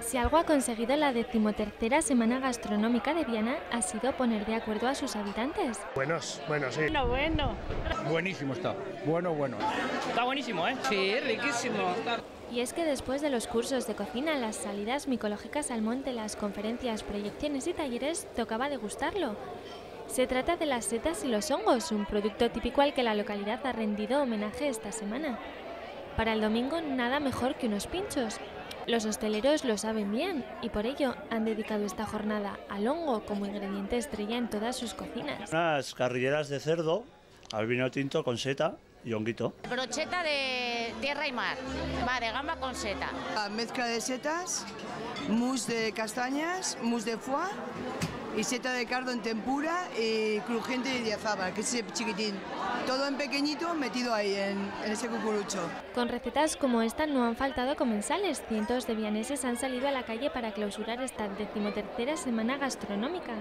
Si algo ha conseguido la 13ª Semana Gastronómica de Viana ha sido poner de acuerdo a sus habitantes. Buenos, sí. Bueno. Buenísimo está. Bueno. Está buenísimo, ¿eh? Sí, riquísimo. Y es que después de los cursos de cocina, las salidas micológicas al monte, las conferencias, proyecciones y talleres, tocaba degustarlo. Se trata de las setas y los hongos, un producto típico al que la localidad ha rendido homenaje esta semana. Para el domingo nada mejor que unos pinchos. Los hosteleros lo saben bien y por ello han dedicado esta jornada al hongo como ingrediente estrella en todas sus cocinas. Unas carrilleras de cerdo al vino tinto con seta y honguito. Brocheta de tierra y mar, de gamba con seta. Mezcla de setas, mousse de castañas, mousse de foie y seta de cardo en tempura y crujiente de diazaba, que es chiquitín. Todo en pequeñito metido ahí en ese cucurucho. Con recetas como esta no han faltado comensales. Cientos de vianeses han salido a la calle para clausurar esta 13ª Semana Gastronómica.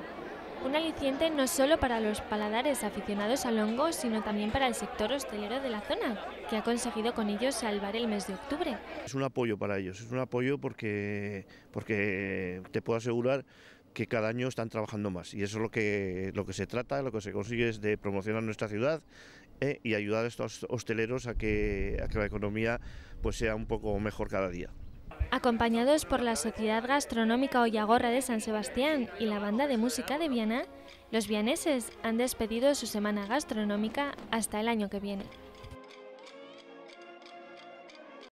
Un aliciente no solo para los paladares aficionados al hongo, sino también para el sector hostelero de la zona, que ha conseguido con ello salvar el mes de octubre. Es un apoyo para ellos, es un apoyo porque te puedo asegurar que cada año están trabajando más y eso es lo que se trata, lo que se consigue es de promocionar nuestra ciudad y ayudar a estos hosteleros a que la economía pues sea un poco mejor cada día. Acompañados por la Sociedad Gastronómica Ollagorra de San Sebastián y la Banda de Música de Viana, los vianeses han despedido su semana gastronómica hasta el año que viene.